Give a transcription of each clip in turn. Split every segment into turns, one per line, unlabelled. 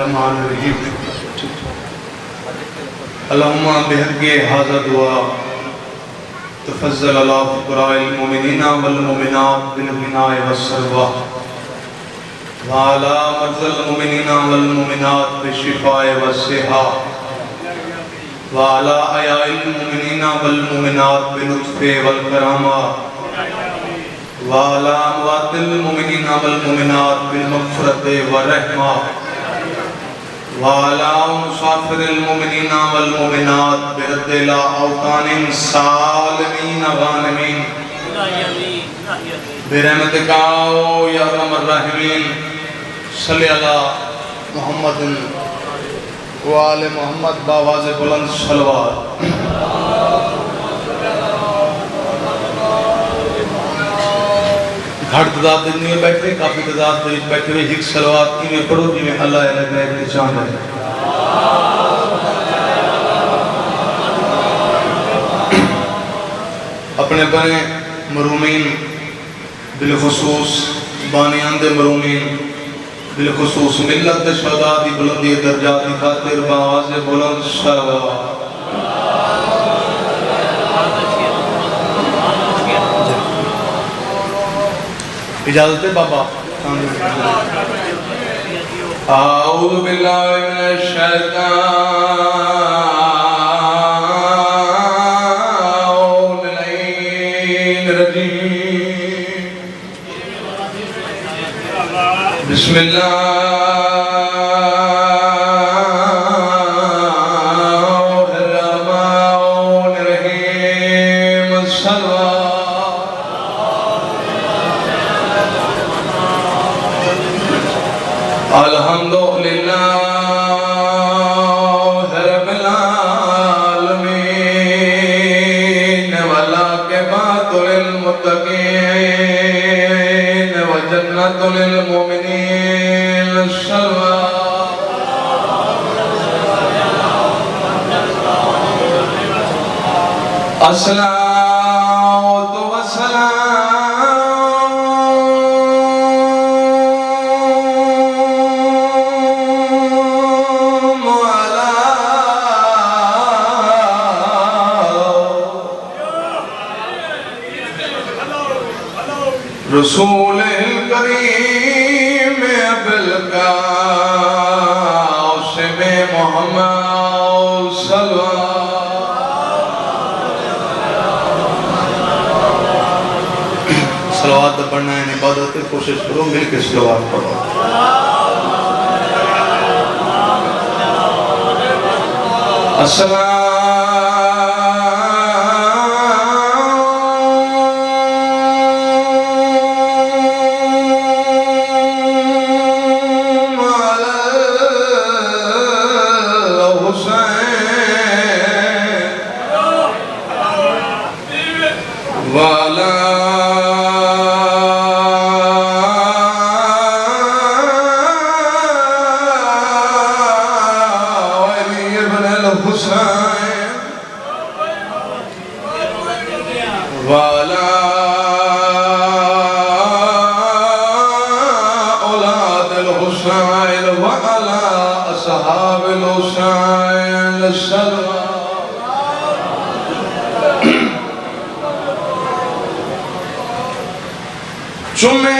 الرحمن الرحیم اللہم بحق ھذا دعا تفضل اللہ فقراء المؤمنین والمؤمنات بالغناء والسلوى وعلى مرضى المؤمنین والمؤمنات بالشفاء والصحة وعلى احیاء المؤمنین والمؤمنات باللطف والکرامہ وعلى اموات المؤمنین والمؤمنات بالمغفرة والرحمة وعلى مسافر المؤمنین والمؤمنات برد الى اوطان سالمین غانمین برحمتک یا ارحم الراحمین صلی اللہ محمد وآل محمد باواز بلند صلوات گھڑ تعداد میں بیٹھے کافی تعداد میں بیٹھے ہوئے ایک صلوات کی میں پڑھو جی میں اللہ علیہ میں چاند ہے اپنے بنے مرومین بالخصوص بانیان دے مرومین بالخصوص ملت شہداء دی بلندی درجات دی خاطر باواز بلند صلوات اجازت ہے بابا اعوذ باللہ من الشیطان الرجیم بسم اللہ الرحمن الرحیم الحمدللہ رب العالمین والعاقبۃ للمتقین وجنۃ للمؤمنین الصلاۃ والسلام رسول کریم بالقاسم محمد صلی صلوات پڑھنا ہے عبادت ہے کوشش کرو مل کے صلوات پڑھو السلام چمے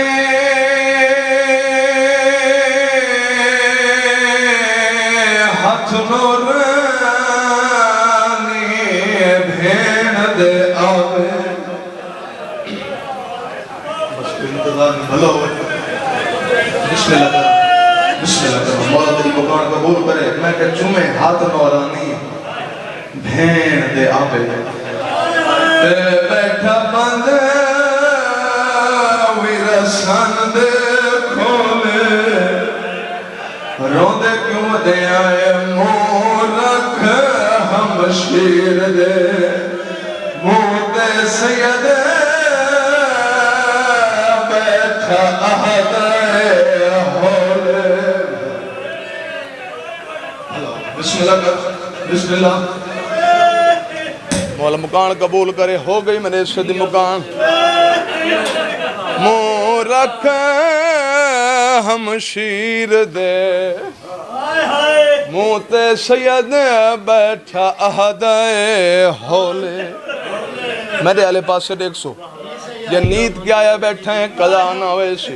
ہاتھ نورانی بھین دے آوے بس انتظار میں بھلا ہوئے بسم اللہ کرو بسم اللہ کرو مولا تیری مکان قبول کرے میں کہ چمے ہاتھ نورانی بھین دے آوے بیٹھا بندے سن دے کھولے رو دے کیوں دے آئے مورکھ ہم شیر دے مودے سید بیٹھا احد ہولے بسم اللہ کر بسم اللہ مولا مکان قبول کرے ہو گئی میرے صدی مکان مورکھ ہم شیر دے
موتے سید بیٹھا اہدائے ہولے میرے آلے پاس سے دیکھ سو یہ نیت کیا ہے بیٹھے ہیں قضا نہ ہوئے سے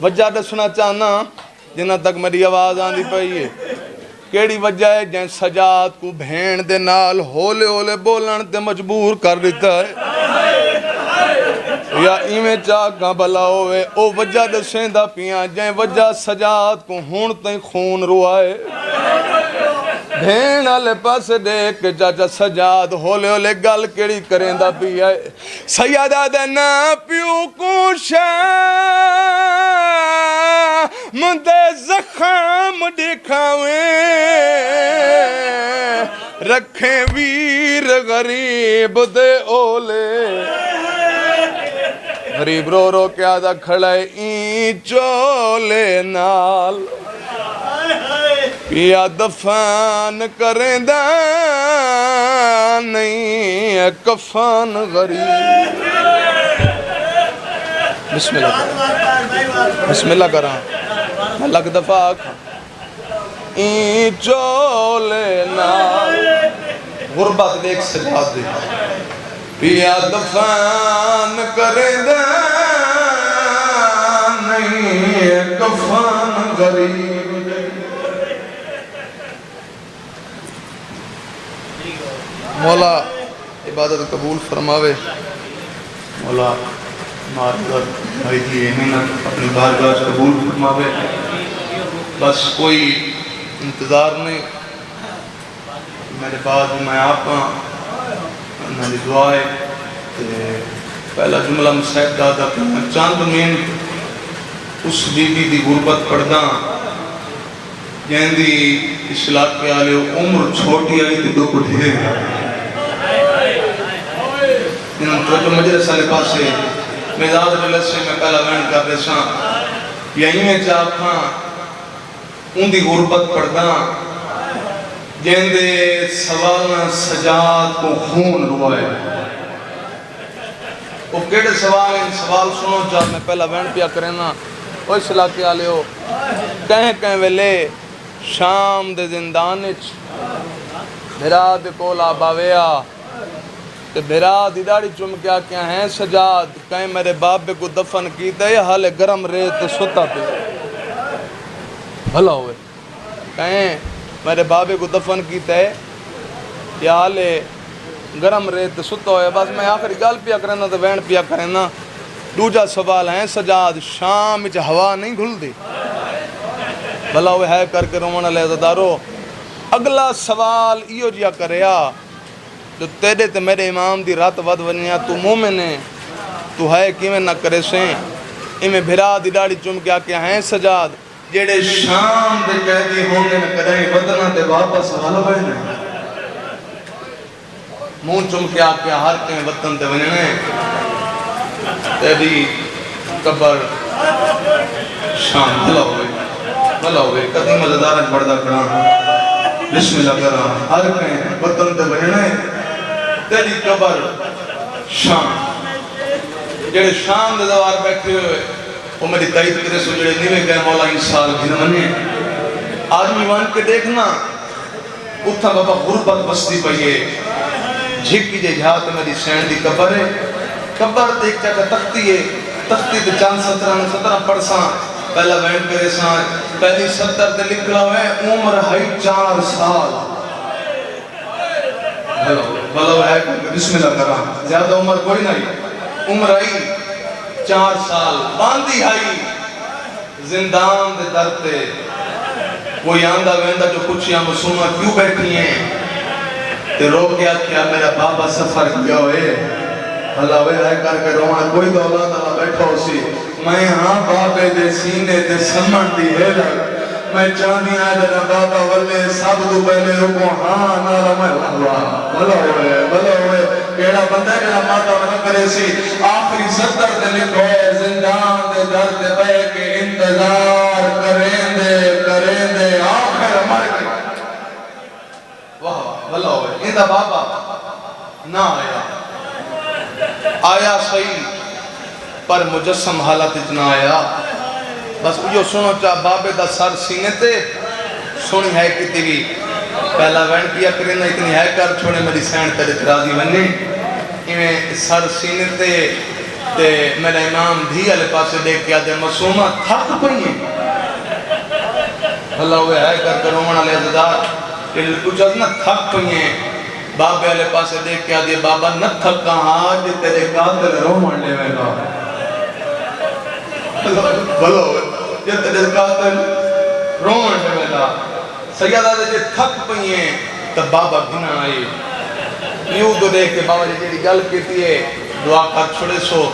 وجہ دسنا چاہنا جنہ تک میری آواز آن دی پئی ہے کیڑی وجہ ہے جن سجاد کو بھین دے نال ہولے ہولے بولن تے مجبور کر دیتا ہے یا ایمیں چاکاں بلا ہوئے او وجہ دسیں دا پیاں جن وجہ سجاد کو ہون تیں خون روائے بھین آلے پاس دیکھ چاچا سجاد ہولے ہولے گل کیڑی کریں دا پیا سیدہ دینا پیو کو شاہ مندے زخم دکھاویں رکھیں ویر غریب دے اولے غریب رو رو کیا دا کھڑے این چولے نال پیا دفن کریں دا نہیں کفن غریب بسم اللہ کرا میں لگ دفعہ آکھا این چولے نال غربت دیکھ سجاد دے پیا دفن کریں دا نہیں کفن غریب مولا عبادت قبول فرماوے مولا معرضت بھائی جی محنت اپنی بارگاہ قبول فرماوے بس کوئی انتظار نہیں میرے بعد میں آپ میری دعا ہے پہلا جملہ مسائب دادا میں چاند میں اس بی بی دی غربت پڑھدا جہاں دی اصلاح کے آلے عمر چھوٹی آئی تھی دو کٹھے انہوں توجہ مجلس آلے پاس سے میداد مجلس سے میں پہلا وین کر رہے ساں یہیں میں چاہاں ان دی غربت پڑھدا جہاں دے سوالنا سجاد کو خون روائے وہ کیڑے سوال ہیں سوال سنو چاہ میں پہلا وین پیا کرنا وہ اصلاح کے آلے ہو کہیں ویلے شام دے زندانچ بھرا دے کولا باویا تے بھرا دی داڑی چمکیا کیا ہیں سجاد کہیں میرے بابے کو دفن کیتا ہے حال گرم ریت ستا پہ بھلا ہوئے کہیں میرے بابے کو دفن کیتا ہے یا حال گرم ریت ستا ہوئے بس میں آخری گال پیا کرنا تو وین پیا کرنا دوجہ سوال ہیں سجاد شام اچھ ہوا نہیں گھل دی بھلا ہوئے ہے کر کے رومن علیہ عزدارو اگلا سوال ایو جیا کریا جو تیرے تے میرے امام دی رات ود ونیا تو مومن ہے تو ہے کیویں نہ کرے سیں ایمیں بھرا دی داڑی چمکیا کیا ہیں سجاد جیڑے شام دے قیدی ہونے نہ کریں وطنہ دے واپس حال بہنے مون چمکیا کیا ہر کہیں وطن دے وننے تیری قبر شام بھلا ہوئے قدیم مزدارن بڑھدا کران بسم اللہ کران ہر کہیں وطن دے وننے تیری قبر شام جڑے شام دے دوار بیٹھے ہوئے وہ میری تائید کرے سو جڑے نیوے گئے مولا انسال بھی نہ منے آدمی وان کے دیکھنا اتھا بابا غربت بستی پئیے جھکی جے جہات میری سین دی قبر ہے قبر دیکھ چاکا تختی ہے تختی دے چاند سترہ پڑساں پہلا وینڈ کرے ساں پہلی 70 دے لکھلا ہوئے عمر ہے 4 سال بھلو ہے بسم اللہ کرا زیادہ عمر کوئی نہیں عمر آئی 4 سال باندھی آئی زندان دے درتے کوئی آندہ ویندہ جو کچھ یا مسلمہ کیوں بیٹھی ہیں تے رو گیا کیا میرا بابا سفر کیا ہوئے اللہ وے رہ کر کے روان کوئی دولت اللہ بیٹھا ہو سی میں ہاں بابے دے سینے دے سمن دی ہے لگ میں چاندی آئے دینا بابا والے سب دو پہلے رکو ہاں نارا میں بھلا ہوئے کیڑا بندہ ہے کیڑا ماتا نہ کرے سی آخری 70 دے لکھو ہے زندان دے درد بے کے انتظار کریں دے آخر ہمارے واہ بھلا ہوئے اندہ بابا نہ آیا صحیح پر مجسم حالت اتنا آیا بس یہ سنو چاہ بابے دا سر سینے تے سونی ہے کتی بھی پہلا وین کیا کرنا اتنی ہے کر چھوڑے میری سین تیرے راضی بننے انہیں سر سینے تے میرا امام دھی علی پاسے دیکھ کے آدھے معصومہ تھک پئیے اللہ ہوئے ہے کر رومن علی عزدار کہ کچھ نہ تھک پئیے بابے علی پاسے دیکھ کے آدھے بابا نہ تھک کہاں جی تیرے قاتل رومن لے میں گا بھلو جی تیرے قاتل رومن لے میں گا سید آدھے جی تھک پئیے تو بابا گھنا آئے یوں تو دیکھ کے بابا جی جی گل کیتی ہے دعا کر چھوڑے سو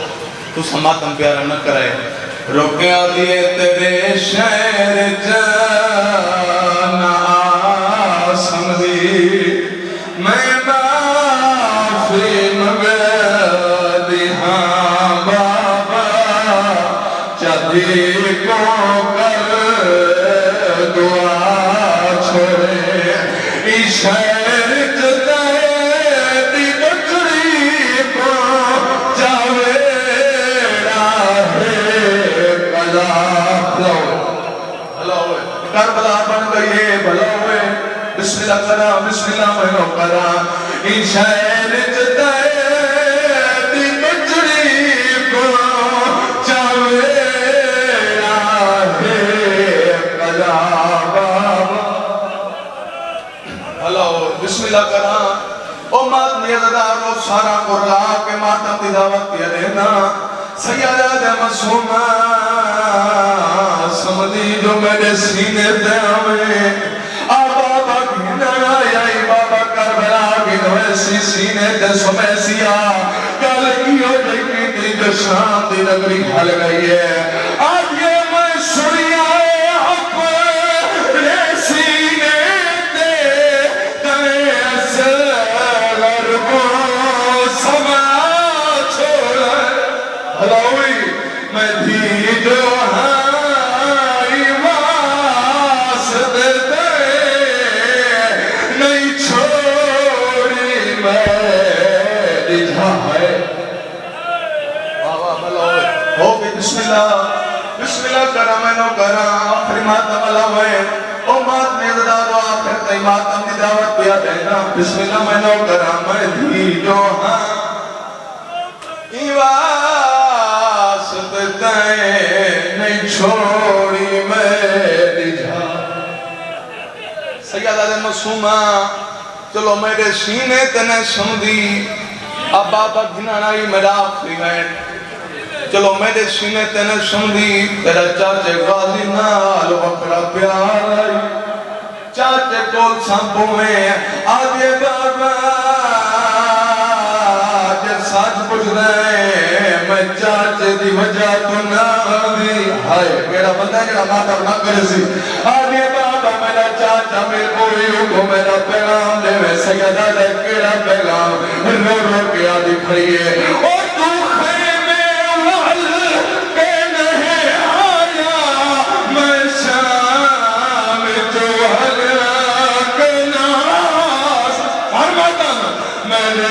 تو سماتم پیارا نہ کرے رکیا دیے تیرے شہر جانا آسم دی میں معافی مگدی ہاں بابا چاہی کو کر دعا چھوڑے اس شہر کربلا بن گئی بھلا ہوئے بسم اللہ کرا بسم اللہ میں کرا ان شہر جتے دی بچڑی کو چاوے راہے قضا بابا بھلا ہوئے بسم اللہ کرا او مات نیزدار و سارا قرلا کے ماتم دی دعوت کیا دینا سیادہ دے مسومہ سمدھی جو میرے سینے دے ہمیں بابا گھنا آئی بابا کربلا گھنو ایسی سینے دے سمیسیا کل کی ہو جائے کی جو شام دی نگری کھل گئی ہے آج یہ میں سنی آئے اپنے سینے دے تے اصغر کو سما چھوڑا ہلاوی میں دھی جو بسم اللہ کرا میں نو کرا آخری ماتم اللہ ہوئے او مات نیزدار و آخر تی ماتم دی دعوت پیا دینا بسم اللہ میں نو کرا میں دھی جو ہاں ایواست تے نہیں چھوڑی میری جا سیادہ دے مسومہ چلو میرے سینے تنے سمدھی اب بابا گھنانائی میرا آخری وین چلو میرے سینے تینے سمدھی تیرا چاچے غازی نال وکڑا پیار آئی چاچے کول سامپو میں آدھے بابا جب ساتھ پوچھ رہے میں چاچے دی وجہ تو نہ دی ہائے میرا بندہ جڑا ماتا نہ کرے سی آدھے بابا میرا چاچا میرے کوئی کو میرا پیغام دے میں سیدہ دے کیڑا پیغام رو رو کے آدھی کھڑی ہے اور تو میں نے